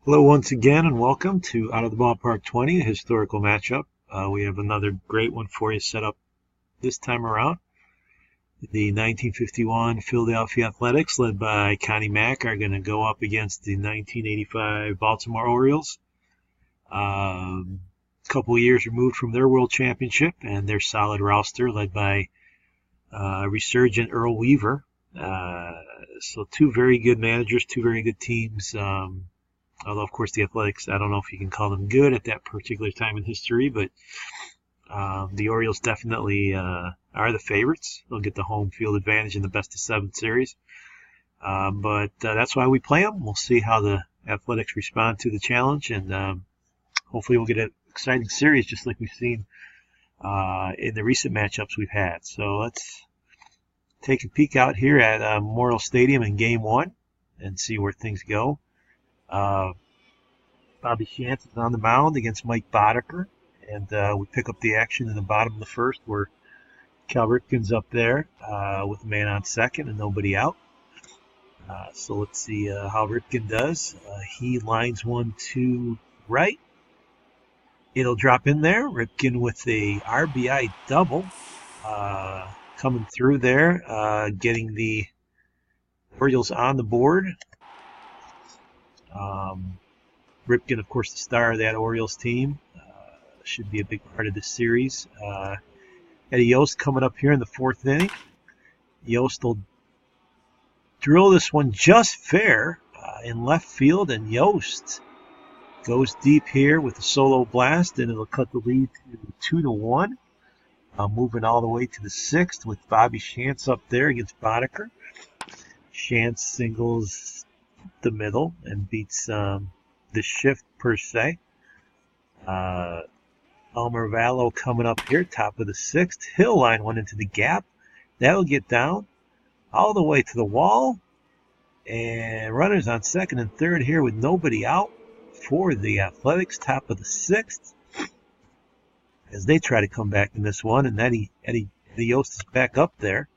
Hello once again and welcome to Out of the Ballpark 20, a historical matchup. We have another great one for you set up this time around. The 1951 Philadelphia Athletics, led by Connie Mack, are going to go up against the 1985 Baltimore Orioles. A couple of years removed from their World Championship and their solid roster, led by resurgent Earl Weaver. So two very good managers, two very good teams. Although, of course, the Athletics, I don't know if you can call them good at that particular time in history, but the Orioles definitely are the favorites. They'll get the home field advantage in the best-of-7 series. But that's why we play them. We'll see how the Athletics respond to the challenge, and hopefully we'll get an exciting series just like we've seen in the recent matchups we've had. So let's take a peek out here at Memorial Stadium in Game 1 and see where things go. Bobby Shantz is on the mound against Mike Boddicker, and we pick up the action in the bottom of the first where Cal Ripken's up there with a man on second and nobody out. So let's see how Ripken does. He lines 1-2 right. It'll drop in there. Ripken with a RBI double coming through there, getting the Orioles on the board. Ripken, of course, the star of that Orioles team, should be a big part of this series. Eddie Yost coming up here in the fourth inning. Yost will drill this one just fair in left field, and Yost goes deep here with a solo blast, and it'll cut the lead to 2-1. Moving all the way to the sixth with Bobby Shantz up there against Boddicker. Shantz singles the middle and beats the shift per se. Elmer Vallo coming up here, top of the sixth. He'll line one into the gap. That'll get down all the way to the wall. And runners on second and third here with nobody out for the Athletics, top of the sixth. As they try to come back in this one, and Eddie Yost is back up there.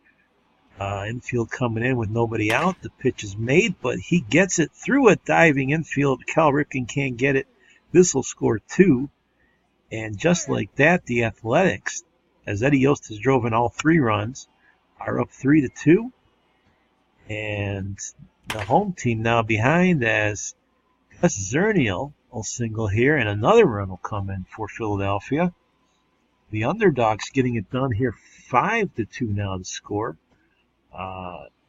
Infield coming in with nobody out. The pitch is made, but he gets it through a diving infield. Cal Ripken can't get it. This will score 2. And just like that, the Athletics, as Eddie Yost has driven all 3 runs, are up 3-2. And the home team now behind as Gus Zernial will single here, and another run will come in for Philadelphia. The underdogs getting it done here, 5-2 now to score.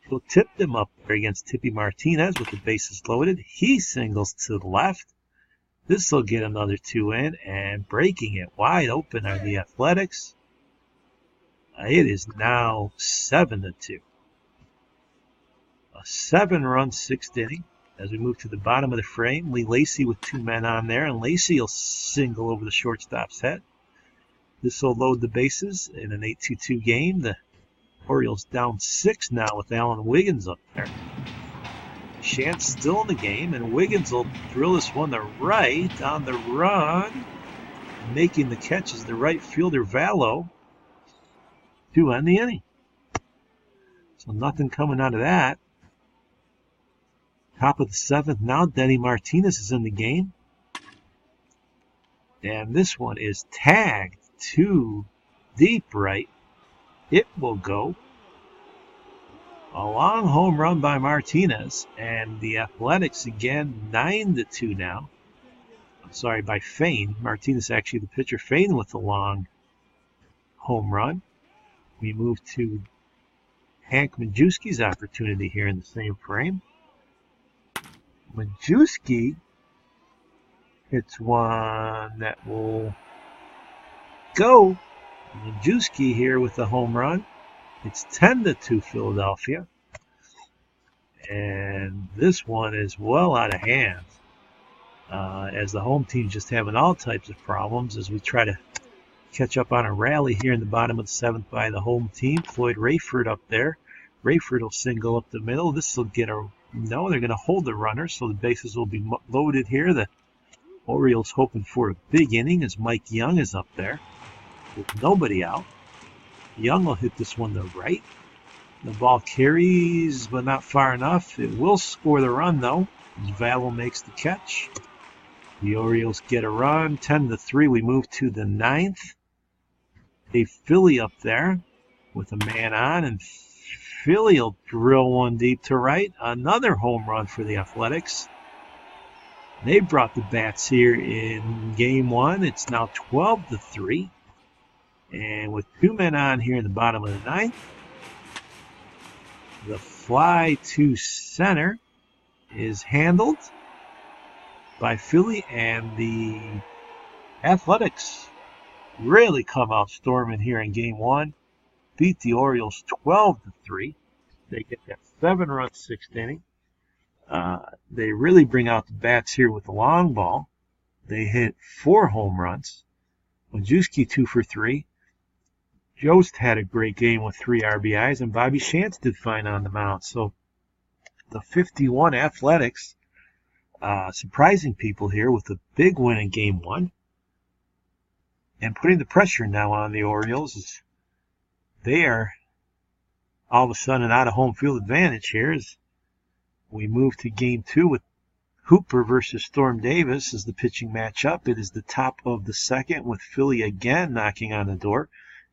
He'll tip them up there against Tippy Martinez with the bases loaded. He singles to the left. This will get another 2 in, and breaking it wide open are the Athletics. It is now 7-2. A 7-run 6th inning as we move to the bottom of the frame. Lee Lacy with 2 men on there, and Lacy will single over the shortstop's head. This will load the bases in an 8-2 game. The Orioles down 6 now with Alan Wiggins up there. Shantz still in the game, and Wiggins will drill this one to right on the run. Making the catch is the right fielder Vallo to end the inning. So nothing coming out of that. Top of the 7th now, Denny Martinez is in the game. And this one is tagged to deep right. It will go. A long home run by Martinez, and the Athletics again 9-2 now. I'm sorry, by Fain. Martinez actually the pitcher. Fain with the long home run. We move to Hank Majewski's opportunity here in the same frame. Majewski hits one that will go. Majewski here with the home run. It's 10-2 Philadelphia. And this one is well out of hand. As the home team just having all types of problems as we try to catch up on a rally here in the bottom of the 7th by the home team. Floyd Rayford up there. Rayford will single up the middle. This will get a... No, they're going to hold the runner, so the bases will be loaded here. The Orioles hoping for a big inning as Mike Young is up there with nobody out. Young will hit this one to right. The ball carries, but not far enough. It will score the run, though, as Vallo makes the catch. The Orioles get a run, 10-3. We move to the 9th. A Philly up there with a man on, and Philly will drill one deep to right. Another home run for the Athletics. They brought the bats here in game 1. It's now 12-3. And with 2 men on here in the bottom of the 9th, the fly to center is handled by Philly, and the Athletics really come out storming here in game 1. Beat the Orioles 12-3. They get that 7-run 6th inning. They really bring out the bats here with the long ball. They hit 4 home runs. Majewski 2 for 3. Jost had a great game with 3 RBIs, and Bobby Shantz did fine on the mound. So the 51 Athletics surprising people here with a big win in game 1 and putting the pressure now on the Orioles as they are all of a sudden out of home field advantage here as we move to game 2 with Hooper versus Storm Davis as the pitching matchup. It is the top of the 2nd with Philly again knocking on the door.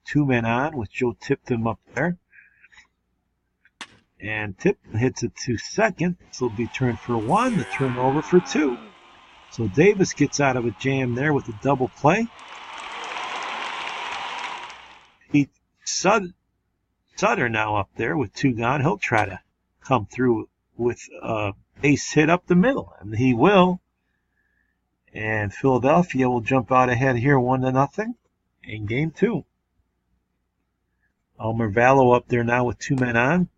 2 men on with Joe Tipton up there. And Tipton hits it to second. This will be turned for 1, the turnover for 2. So Davis gets out of a jam there with a double play. Pete Sutter now up there with 2 gone. He'll try to come through with a base hit up the middle, and he will. And Philadelphia will jump out ahead here 1-0 in game 2. Elmer Vallo up there now with 2 men on.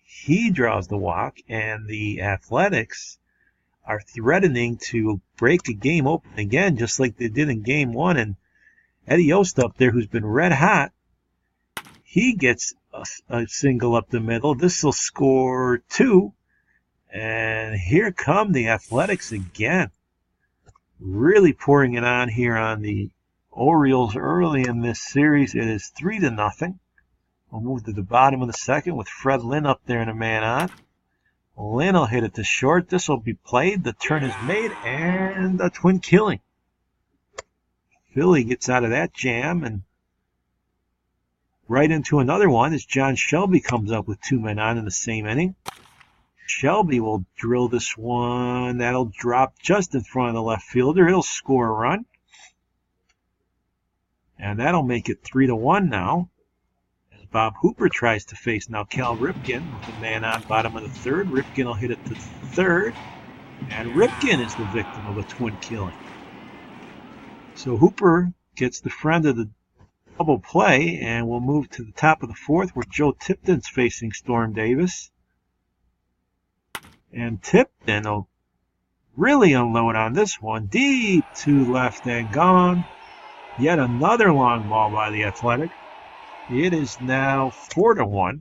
He draws the walk, and the Athletics are threatening to break a game open again, just like they did in game 1. And Eddie Yost up there, who's been red hot, he gets a single up the middle. This will score 2. And here come the Athletics again. Really pouring it on here on the Orioles early in this series. It is 3-0. We'll move to the bottom of the 2nd with Fred Lynn up there and a man on. Lynn will hit it to short. This will be played. The turn is made, and a twin killing. Philly gets out of that jam and right into another one as John Shelby comes up with 2 men on in the same inning. Shelby will drill this one. That'll drop just in front of the left fielder. He'll score a run. And that'll make it 3-1 now. Bob Hooper tries to face now Cal Ripken with a man on bottom of the 3rd. Ripken will hit it to 3rd. And Ripken is the victim of a twin killing. So Hooper gets the friend of the double play, and we'll move to the top of the 4th where Joe Tipton's facing Storm Davis. And Tipton will really unload on this one. Deep to left and gone. Yet another long ball by the Athletics. It is now 4-1.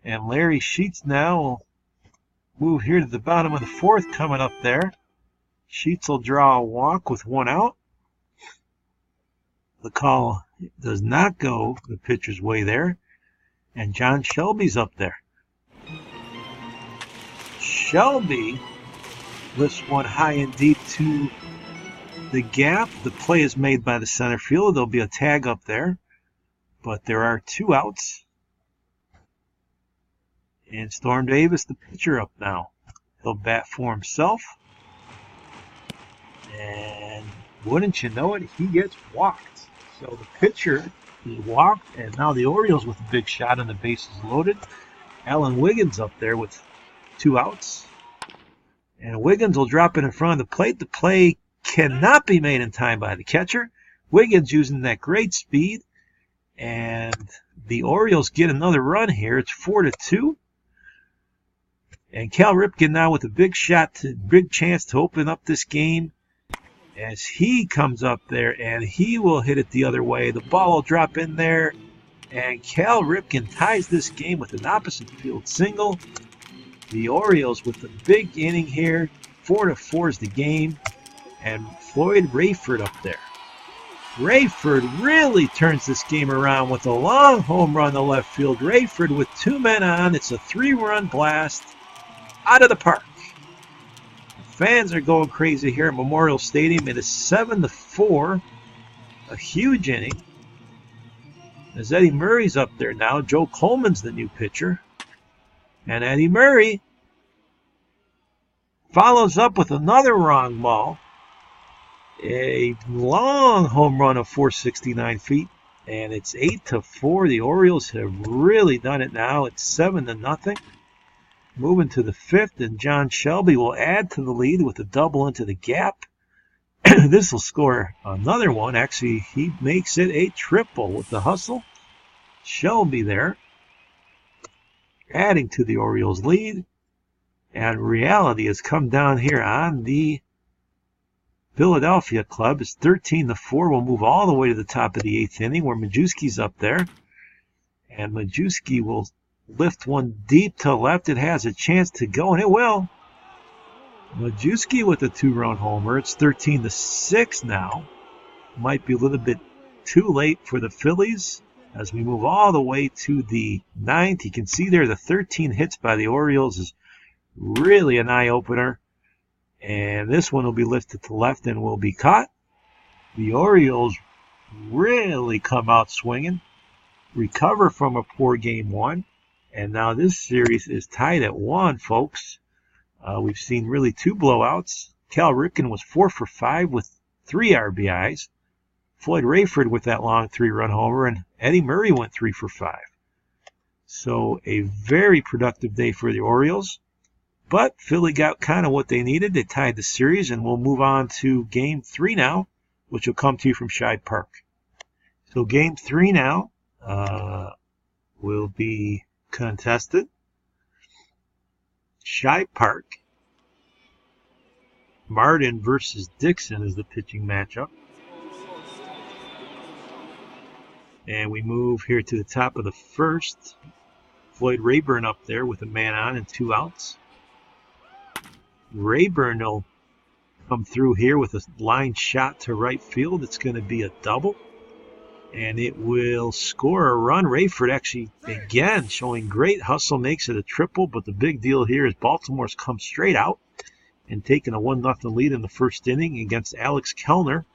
And Larry Sheets now will move here to the bottom of the 4th coming up there. Sheets will draw a walk with 1 out. The call does not go the pitcher's way there. And John Shelby's up there. Shelby lifts one high and deep to the gap. The play is made by the center fielder. There'll be a tag up there. But there are 2 outs. And Storm Davis, the pitcher, up now. He'll bat for himself. And wouldn't you know it, he gets walked. So the pitcher is walked, and now the Orioles with a big shot and the bases loaded. Alan Wiggins up there with 2 outs. And Wiggins will drop it in front of the plate. The play cannot be made in time by the catcher. Wiggins using that great speed. And the Orioles get another run here. It's 4-2. And Cal Ripken now with a big chance to open up this game as he comes up there and he will hit it the other way. The ball will drop in there, and Cal Ripken ties this game with an opposite field single. The Orioles with the big inning here. 4-4 is the game, and Floyd Rayford up there. Rayford really turns this game around with a long home run to left field. Rayford with 2 men on. It's a 3-run blast out of the park. Fans are going crazy here at Memorial Stadium. It is 7-4. A huge inning. As Eddie Murray's up there now. Joe Coleman's the new pitcher. And Eddie Murray follows up with another wrong ball. A long home run of 469 feet. And it's 8-4. The Orioles have really done it now. It's 7-0. Moving to the fifth, and John Shelby will add to the lead with a double into the gap. This will score another one. Actually, he makes it a triple with the hustle. Shelby there, adding to the Orioles' lead. And reality has come down here on the Philadelphia club. It's 13-4. We'll move all the way to the top of the eighth inning where Majewski's up there. And Majewski will lift one deep to left. It has a chance to go, and it will. Majewski with a two-run homer. It's 13-6 now. Might be a little bit too late for the Phillies as we move all the way to the ninth. You can see there the 13 hits by the Orioles is really an eye-opener. And this one will be lifted to left and will be caught. The Orioles really come out swinging, recover from a poor game one. And now this series is tied at 1, folks. We've seen really 2 blowouts. Cal Ripken was 4 for 5 with 3 RBIs. Floyd Rayford with that long 3-run homer. And Eddie Murray went 3 for 5. So a very productive day for the Orioles. But Philly got kind of what they needed. They tied the series, and we'll move on to Game 3 now, which will come to you from Shibe Park. So Game 3 now will be contested. Shibe Park. Martin versus Dixon is the pitching matchup. And we move here to the top of the first. Floyd Rayburn up there with a man on and 2 outs. Rayburn will come through here with a line shot to right field. It's going to be a double. And it will score a run. Rayford actually, again, showing great hustle, makes it a triple. But the big deal here is Baltimore's come straight out and taken a 1-0 lead in the first inning against Alex Kellner.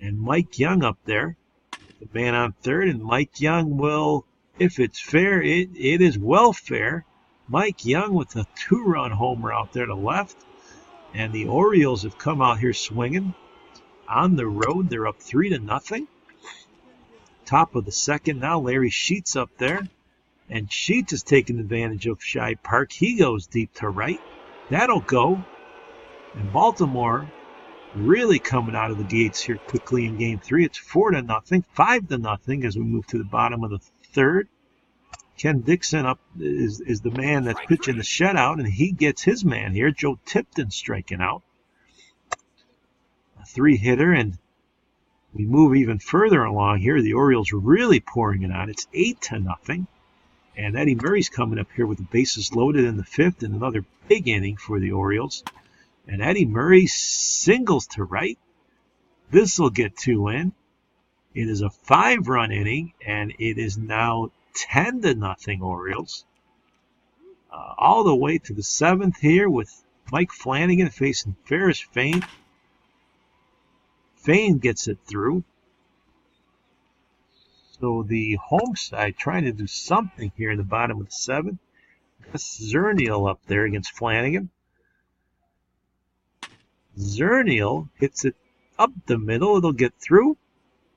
And Mike Young up there, the man on third. And Mike Young will, if it's fair, it is well fair. Mike Young with a 2-run homer out there to left. And the Orioles have come out here swinging. On the road, they're up 3-0. Top of the second now, Larry Sheets up there. And Sheets is taking advantage of Shibe Park. He goes deep to right. That'll go. And Baltimore really coming out of the gates here quickly in Game 3. It's 4-0, 5-0 as we move to the bottom of the third. Ken Dixon up is the man that's pitching the shutout, and he gets his man here. Joe Tipton striking out. A 3-hitter, and we move even further along here. The Orioles are really pouring it on. It's 8-0. And Eddie Murray's coming up here with the bases loaded in the fifth, and another big inning for the Orioles. And Eddie Murray singles to right. This will get 2 in. It is a 5-run inning, and it is now 10-0 Orioles. All the way to the 7th here with Mike Flanagan facing Ferris Fain. Fain gets it through. So the home side trying to do something here in the bottom of the 7th. Gus Zernial up there against Flanagan. Zernial hits it up the middle. It'll get through.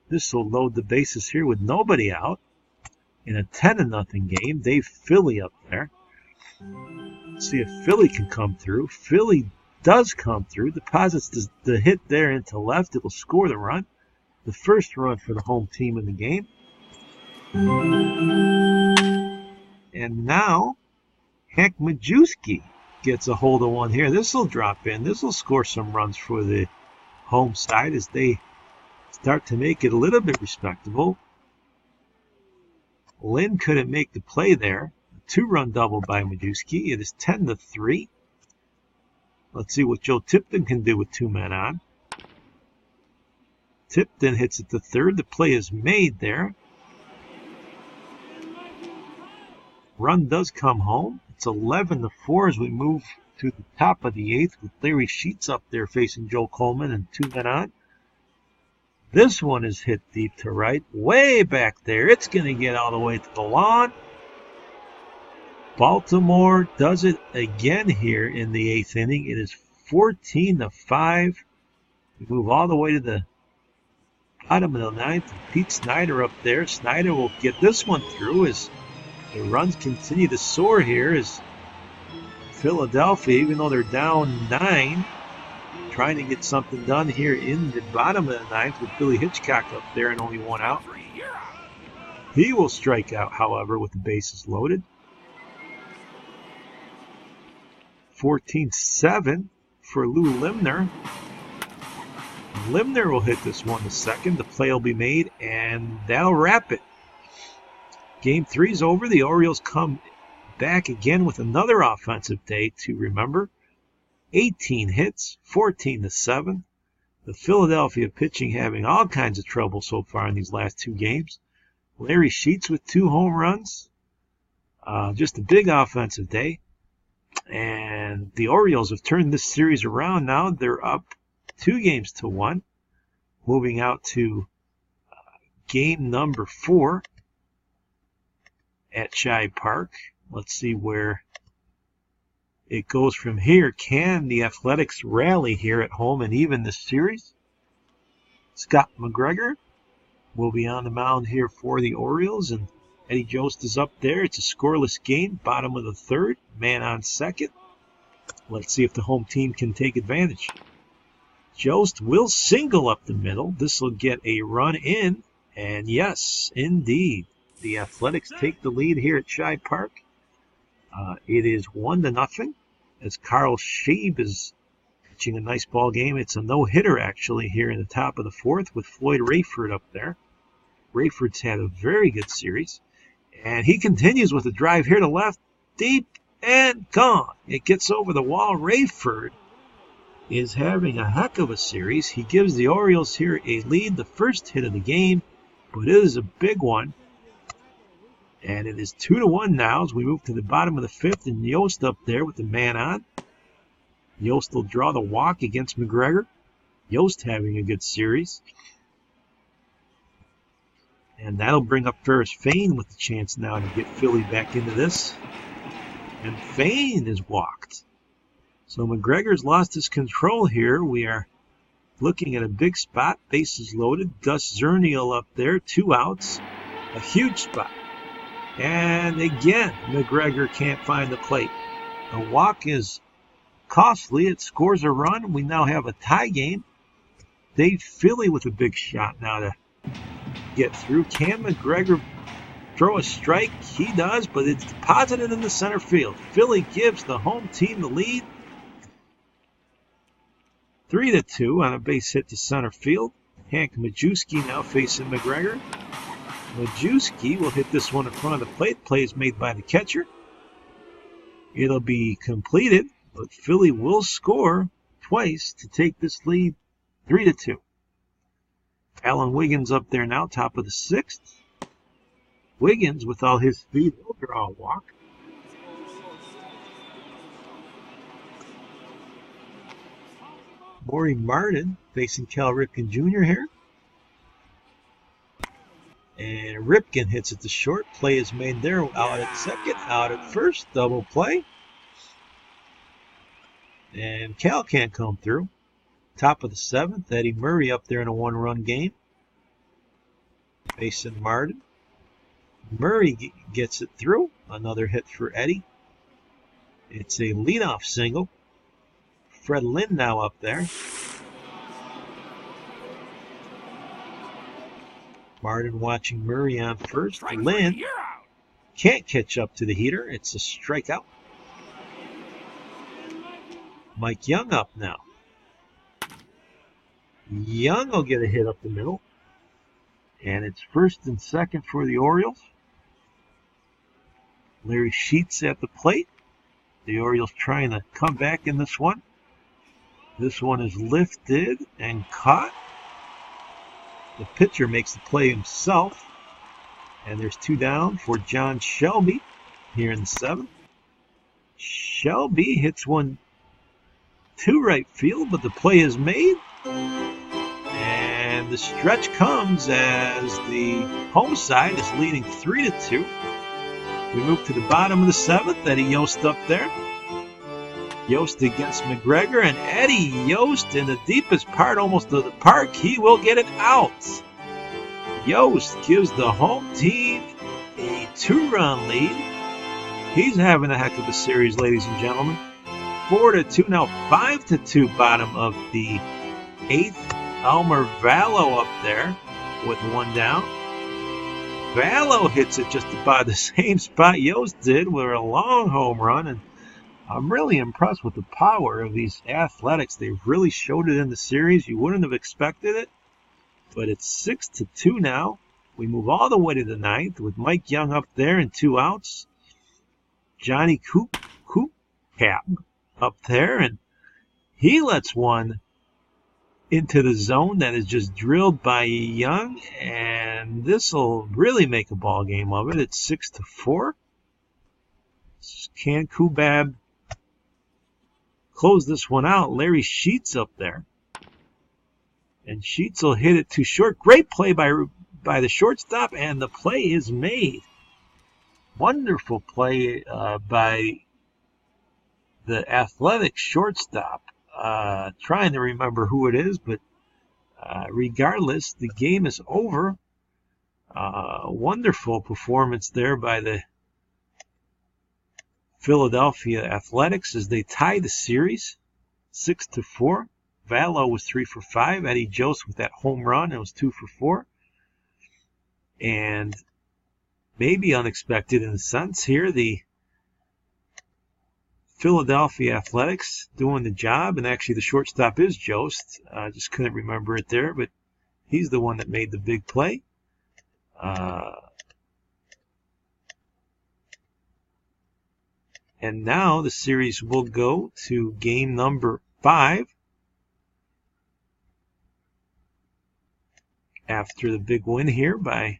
This will load the bases here with nobody out. In a 10-0 game, Dave Philly up there. Let's see if Philly can come through. Philly does come through. Deposits the hit there into left. It will score the run. The first run for the home team in the game. And now, Hank Majewski gets a hold of one here. This will drop in. This will score some runs for the home side as they start to make it a little bit respectable. Lynn couldn't make the play there. A 2-run double by Majewski. It is 10-3. Let's see what Joe Tipton can do with 2 men on. Tipton hits it to third. The play is made there. Run does come home. It's 11-4 as we move to the top of the 8th with Larry Sheets up there facing Joe Coleman and 2 men on. This one is hit deep to right, way back there. It's going to get all the way to the lawn. Baltimore does it again here in the 8th inning. It is 14-5. We move all the way to the bottom of the 9th. Pete Snyder up there. Snyder will get this one through as the runs continue to soar here as Philadelphia, even though they're down 9, trying to get something done here in the bottom of the 9th with Billy Hitchcock up there and only 1 out. He will strike out, however, with the bases loaded. 14-7 for Lou Limner. Limner will hit this one to second. The play will be made, and that'll wrap it. Game 3's over. The Orioles come back again with another offensive day to remember. 18 hits, 14-7. The Philadelphia pitching having all kinds of trouble so far in these last 2 games. Larry Sheets with 2 home runs. Just a big offensive day. And the Orioles have turned this series around now. They're up 2-1, moving out to game number 4 at Shibe Park. Let's see where it goes from here. Can the Athletics rally here at home and even this series? Scott McGregor will be on the mound here for the Orioles, and Eddie Jost is up there. It's a scoreless game, bottom of the 3rd, man on second. Let's see if the home team can take advantage. Jost will single up the middle. This will get a run in, and yes, indeed, the Athletics take the lead here at Shibe Park. It is 1-0 as Carl Scheib is pitching a nice ball game. It's a no-hitter actually here in the top of the 4th with Floyd Rayford up there. Rayford's had a very good series, and he continues with a drive here to left, deep and gone. It gets over the wall. Rayford is having a heck of a series. He gives the Orioles here a lead, the first hit of the game, but it is a big one. And it is 2-1 now as we move to the bottom of the 5th, and Yost up there with the man on. Yost will draw the walk against McGregor. Yost having a good series. And that'll bring up Ferris Fain with the chance now to get Philly back into this. And Fain is walked. So McGregor's lost his control here. We are looking at a big spot, bases loaded. Gus Zernial up there, 2 outs. A huge spot. And again, McGregor can't find the plate. The walk is costly. It scores a run. We now have a tie game. Dave Philly with a big shot now to get through. Can McGregor throw a strike? He does, but it's deposited in the center field. Philly gives the home team the lead. 3-2 on a base hit to center field. Hank Majewski now facing McGregor. Majewski will hit this one in front of the plate. Play is made by the catcher. It'll be completed, but Philly will score twice to take this lead 3-2. Alan Wiggins up there now, top of the 6th. Wiggins, with all his speed, will draw a walk. Maury Martin facing Cal Ripken Jr. here. And Ripken hits it to short. Play is made there. Out at second, out at first. Double play. And Cal can't come through. Top of the 7th. Eddie Murray up there in a 1-run game. Facing Martin. Murray gets it through. Another hit for Eddie. It's a leadoff single. Fred Lynn now up there. Martin watching Murray on first. Lynn can't catch up to the heater. It's a strikeout. Mike Young up now. Young will get a hit up the middle. And it's first and second for the Orioles. Larry Sheets at the plate. The Orioles trying to come back in this one. This one is lifted and caught. The pitcher makes the play himself. And there's 2 down for John Shelby here in the 7th. Shelby hits one to right field, but the play is made. And the stretch comes as the home side is leading 3-2. We move to the bottom of the 7th. Eddie Yost up there. Yost against McGregor, and Eddie Yost in the deepest part almost of the park. He will get it out. Yost gives the home team a 2-run lead. He's having a heck of a series, ladies and gentlemen. 4-2, now 5-2, bottom of the 8th. Elmer Vallow up there with one down. Vallow hits it just about the same spot Yost did with a long home run, and I'm really impressed with the power of these Athletics. They've really showed it in the series. You wouldn't have expected it, but it's 6-2 now. We move all the way to the 9th with Mike Young up there and 2 outs. Johnny Coop Cap up there, and he lets one into the zone that is just drilled by Young, and this will really make a ball game of it. It's 6-4. Can Kubab close this one out? Larry Sheets up there, and Sheets will hit it too short. Great play by the shortstop, and the play is made. Wonderful play by the Athletic shortstop. Trying to remember who it is, but regardless, the game is over. Wonderful performance there by the Philadelphia Athletics as they tie the series 6-4. Vallow was 3 for 5. Eddie Jost with that home run, it was 2 for 4. And maybe unexpected in a sense here, the Philadelphia Athletics doing the job, and actually the shortstop is Jost. I just couldn't remember it there, but he's the one that made the big play. And now the series will go to game number 5 after the big win here by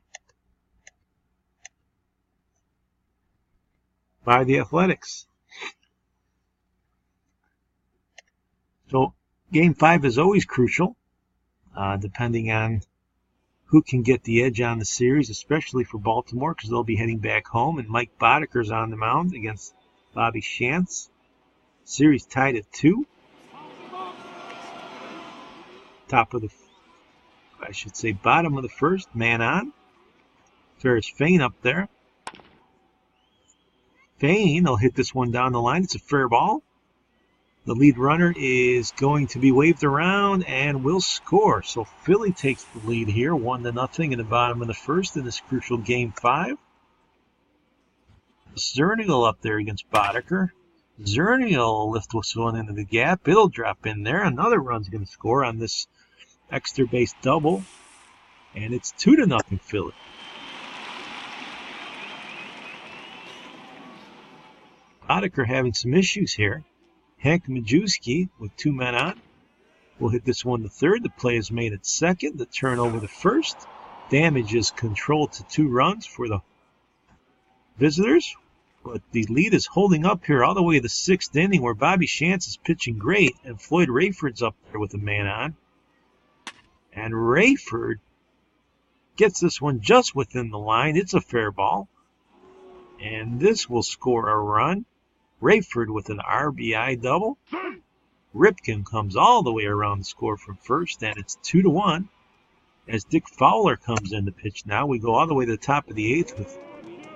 the Athletics. So game 5 is always crucial, depending on who can get the edge on the series, especially for Baltimore, because they'll be heading back home, and Mike Bodeker's on the mound against Bobby Shantz. Series tied at 2. Bottom of the 1st, man on. Ferris Fain up there. Fain will hit this one down the line. It's a fair ball. The lead runner is going to be waved around and will score. So Philly takes the lead here, 1-0 in the bottom of the 1st in this crucial game 5. Zernial up there against Bodeker. Zernial will lift this one into the gap. It'll drop in there. Another run's going to score on this extra base double. And it's 2-0 Philly. Bodeker having some issues here. Hank Majewski with 2 men on will hit this one to 3rd. The play is made at 2nd. The turnover to 1st. Damage is controlled to 2 runs for the visitors. But the lead is holding up here all the way to the 6th inning, where Bobby Shantz is pitching great, and Floyd Rayford's up there with a man on. And Rayford gets this one just within the line. It's a fair ball. And this will score a run. Rayford with an RBI double. Ripken comes all the way around the score from first, and it's 2-1. As Dick Fowler comes in to pitch now, we go all the way to the top of the 8th with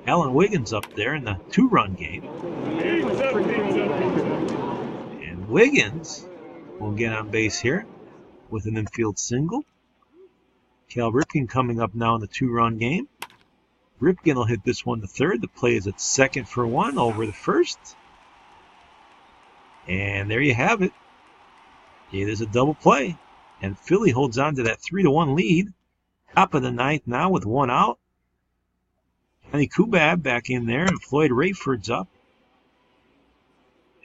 Alan Wiggins up there in the 2-run game. And Wiggins will get on base here with an infield single. Cal Ripken coming up now in the 2-run game. Ripken will hit this one to 3rd. The play is at 2nd for 1 over the 1st. And there you have it. It is a double play. And Philly holds on to that 3-1 lead. Top of the 9th now with 1 out. Johnny Kubab back in there, and Floyd Rayford's up.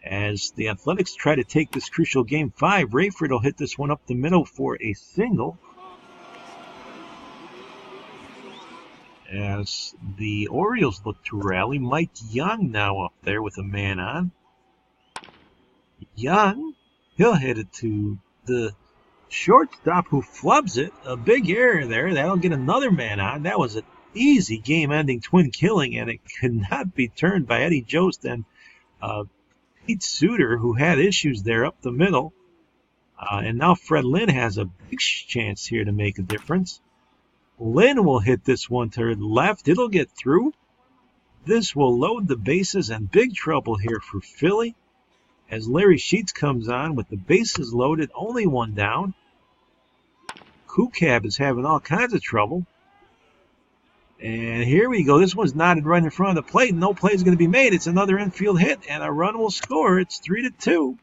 As the Athletics try to take this crucial game 5, Rayford will hit this one up the middle for a single. As the Orioles look to rally, Mike Young now up there with a man on. Young He'll hit it to the shortstop, who flubs it. A big error there. That'll get another man on. That was an easy game-ending twin killing, and it could not be turned by Eddie Jost and Pete Suter, who had issues there up the middle. And now Fred Lynn has a big chance here to make a difference. Lynn will hit this one to the left. It'll get through. This will load the bases, and big trouble here for Philly as Larry Sheets comes on with the bases loaded, only one down. Kukab is having all kinds of trouble. And here we go. This one's knotted right in front of the plate. No play is going to be made. It's another infield hit, and a run will score. It's 3-2.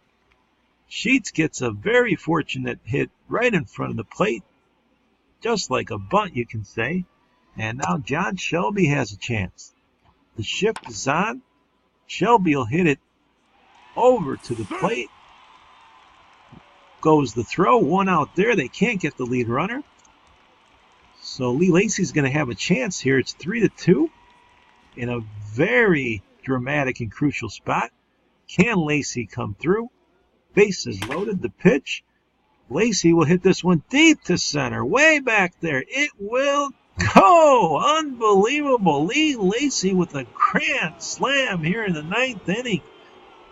Sheets gets a very fortunate hit right in front of the plate. Just like a bunt, you can say. And now John Shelby has a chance. The shift is on. Shelby will hit it over to the plate. Goes the throw. One out there. They can't get the lead runner. So Lee Lacy's going to have a chance here. It's 3-2 in a very dramatic and crucial spot. Can Lacy come through? Bases loaded. The pitch. Lacy will hit this one deep to center. Way back there. It will go. Unbelievable. Lee Lacy with a grand slam here in the 9th inning.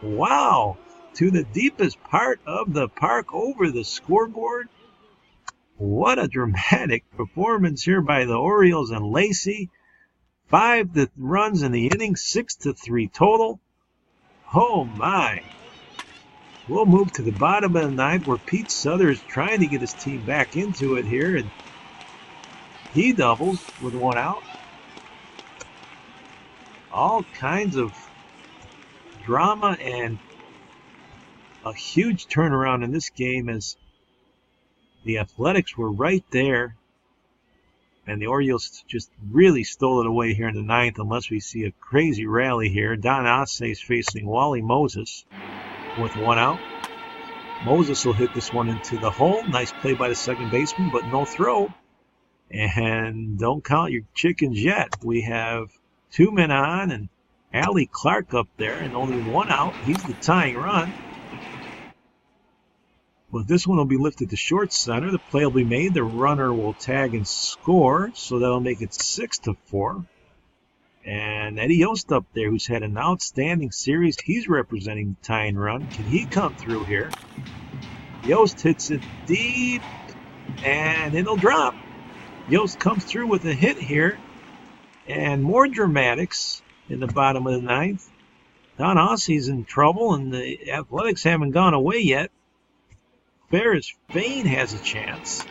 Wow. To the deepest part of the park over the scoreboard. What a dramatic performance here by the Orioles and Lacy. 5 runs in the inning, 6-3 total. Oh my. We'll move to the bottom of the 9th, where Pete Sutter is trying to get his team back into it here, and he doubles with one out. All kinds of drama and a huge turnaround in this game as the Athletics were right there, and the Orioles just really stole it away here in the 9th, unless we see a crazy rally here. Don Osse is facing Wally Moses with one out. Moses will hit this one into the hole. Nice play by the second baseman, but no throw. And don't count your chickens yet. We have 2 men on, and Allie Clark up there, and only one out. He's the tying run. Well, this one will be lifted to short center. The play will be made. The runner will tag and score, so that'll make it 6-4. And Eddie Yost up there, who's had an outstanding series. He's representing the tying run. Can he come through here? Yost hits it deep, and it'll drop. Yost comes through with a hit here, and more dramatics in the bottom of the 9th. Don Osse's in trouble, and the Athletics haven't gone away yet. Ferris Fain has a chance,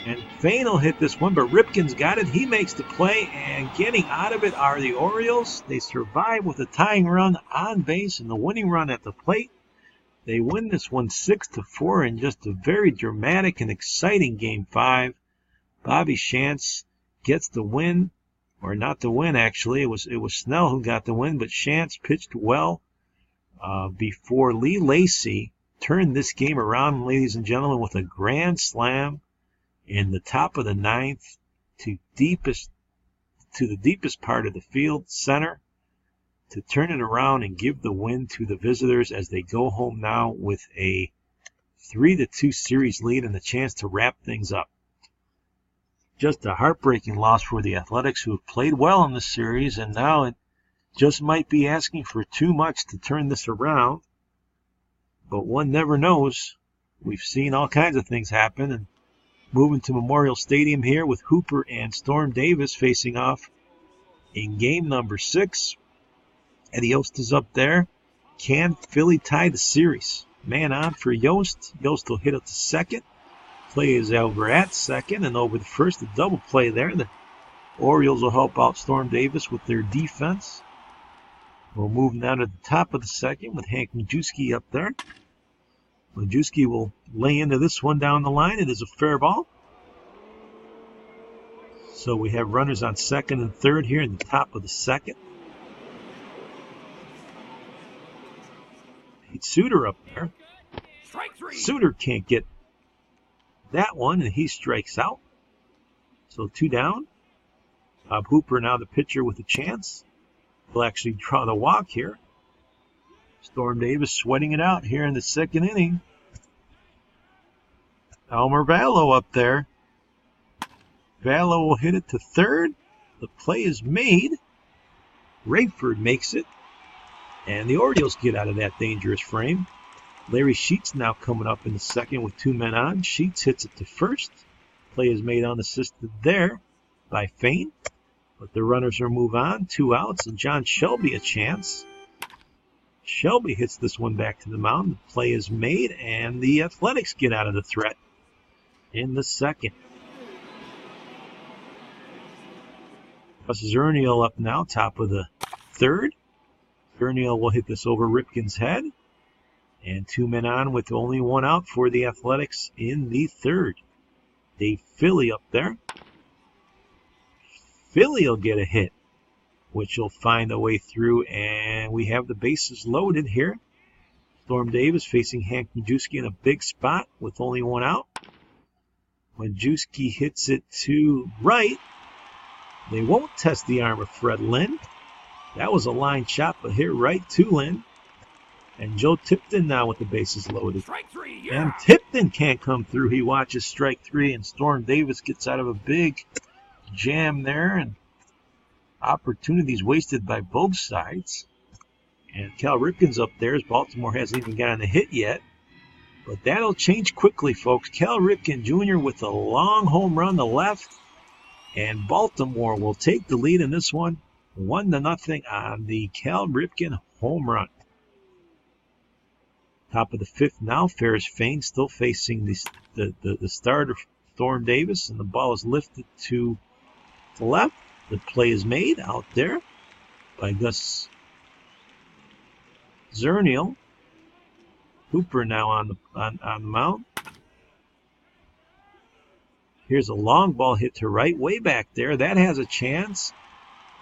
and Fain will hit this one, but Ripken's got it. He makes the play, and getting out of it are the Orioles. They survive with a tying run on base and the winning run at the plate. They win this one 6-4 in just a very dramatic and exciting Game 5. Bobby Shantz gets the win, or not the win actually. It was Snell who got the win, but Shantz pitched well before Lee Lacy turned this game around, ladies and gentlemen, with a grand slam in the top of the 9th to the deepest part of the field, center, to turn it around and give the win to the visitors as they go home now with a 3-2 series lead and a chance to wrap things up. Just a heartbreaking loss for the Athletics, who have played well in this series, and now it just might be asking for too much to turn this around. But one never knows. We've seen all kinds of things happen. And moving to Memorial Stadium here with Hooper and Storm Davis facing off in game number 6. Eddie Yost is up there. Can Philly tie the series? Man on for Yost. Yost will hit it to second. Play is over at second and over the first. A double play there. The Orioles will help out Storm Davis with their defense. We'll move now to the top of the second with Hank Majewski up there. Majewski will lay into this one down the line. It is a fair ball. So we have runners on second and third here in the top of the second. Pete Suter up there. Suter can't get that one, and he strikes out. So 2 down. Bob Hooper now the pitcher with a chance. He'll actually draw the walk here. Storm Davis sweating it out here in the second inning. Elmer Vallow up there. Vallow will hit it to third. The play is made. Rayford makes it. And the Orioles get out of that dangerous frame. Larry Sheets now coming up in the second with 2 men on. Sheets hits it to first. Play is made unassisted there by Fain. But the runners are move on. 2 outs, and John Shelby a chance. Shelby hits this one back to the mound. The play is made, and the Athletics get out of the threat in the second. Zernial up now, top of the third. Zernial will hit this over Ripken's head. And 2 men on with only 1 out for the Athletics in the third. Dave Philly up there. Philly will get a hit, which will find a way through, and we have the bases loaded here. Storm Davis facing Hank Majewski in a big spot with only 1 out. Majewski hits it to right. They won't test the arm of Fred Lynn. That was a line shot, but hit right to Lynn. And Joe Tipton now with the bases loaded. Strike 3, yeah. And Tipton can't come through. He watches strike 3, and Storm Davis gets out of a big jam there, and opportunities wasted by both sides. And Cal Ripken's up there as Baltimore hasn't even gotten a hit yet. But that'll change quickly, folks. Cal Ripken Jr. with a long home run to left. And Baltimore will take the lead in this one, 1-0 on the Cal Ripken home run. Top of the 5th now, Ferris Fain still facing the starter, Storm Davis, and the ball is lifted to the left. The play is made out there by Gus Zernial. Hooper now on the mound. Here's a long ball hit to right, way back there. That has a chance.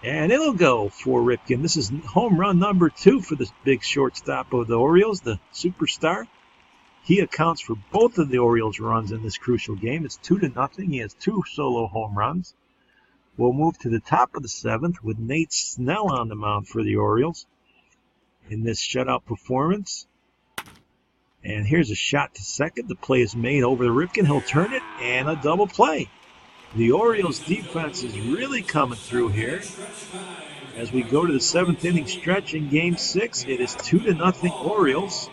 And it'll go for Ripken. This is home run number 2 for this big shortstop of the Orioles, the superstar. He accounts for both of the Orioles' runs in this crucial game. It's 2-0. He has 2 solo home runs. We'll move to the top of the 7th with Nate Snell on the mound for the Orioles in this shutout performance. And here's a shot to second. The play is made over the Ripken. He'll turn it, and a double play. The Orioles' defense is really coming through here. As we go to the 7th inning stretch in Game 6, it is 2-0 Orioles.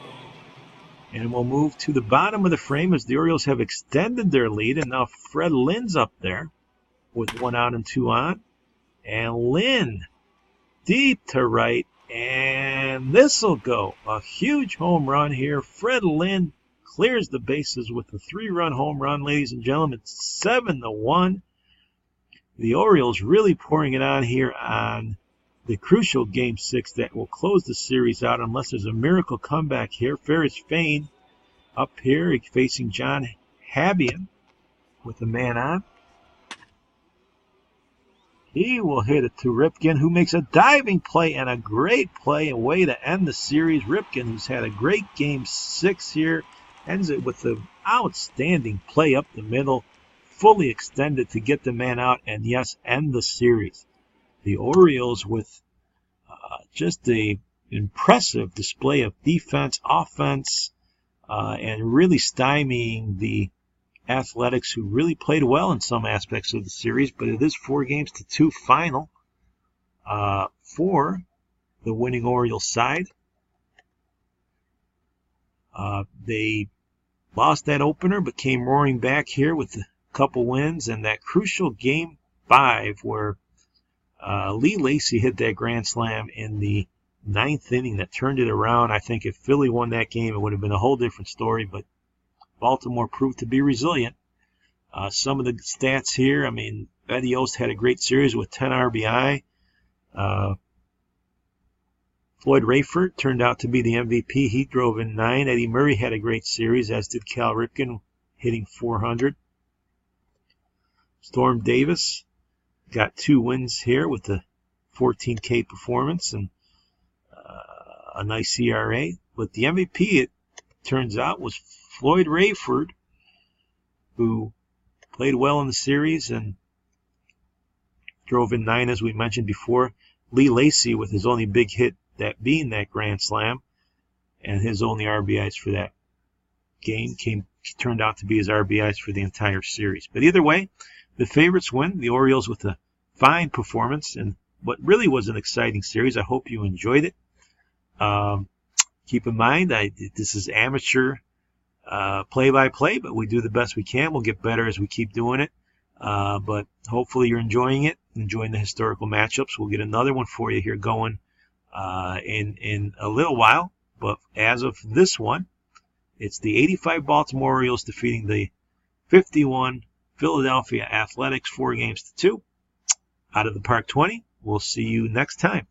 And we'll move to the bottom of the frame as the Orioles have extended their lead. And now Fred Lynn's up there with 1 out and 2 on. And Lynn deep to right. And this'll go. A huge home run here. Fred Lynn clears the bases with a 3-run home run, ladies and gentlemen. It's 7-1. The Orioles really pouring it on here on the crucial Game 6 that will close the series out unless there's a miracle comeback here. Ferris Fain up here facing John Habian with a man on. He will hit it to Ripken, who makes a diving play and a great play, a way to end the series. Ripken, who's had a great Game 6 here, ends it with an outstanding play up the middle, fully extended to get the man out, and yes, end the series. The Orioles with just an impressive display of defense, offense, and really stymieing the Athletics, who really played well in some aspects of the series, but it is 4-2 final for the winning Orioles side. They lost that opener, but came roaring back here with a couple wins, and that crucial Game 5 where Lee Lacy hit that grand slam in the 9th inning that turned it around. I think if Philly won that game, it would have been a whole different story, but Baltimore proved to be resilient. Some of the stats here, I mean, Eddie Yost had a great series with 10 RBI. Floyd Rayford turned out to be the MVP. He drove in 9. Eddie Murray had a great series, as did Cal Ripken, hitting 400. Storm Davis got 2 wins here with the 14K performance and a nice ERA. But the MVP, it turns out, was Floyd Rayford, who played well in the series and drove in 9, as we mentioned before. Lee Lacy with his only big hit, that being that grand slam, and his only RBIs for that game turned out to be his RBIs for the entire series. But either way, the favorites win. The Orioles with a fine performance and what really was an exciting series. I hope you enjoyed it. Keep in mind, this is amateur play-by-play, but we do the best we can. We'll get better as we keep doing it. But hopefully you're enjoying it, enjoying the historical matchups. We'll get another one for you here going in a little while. But as of this one, it's the 85 Baltimore Orioles defeating the 51 Philadelphia Athletics 4-2 out of the Park 20. We'll see you next time.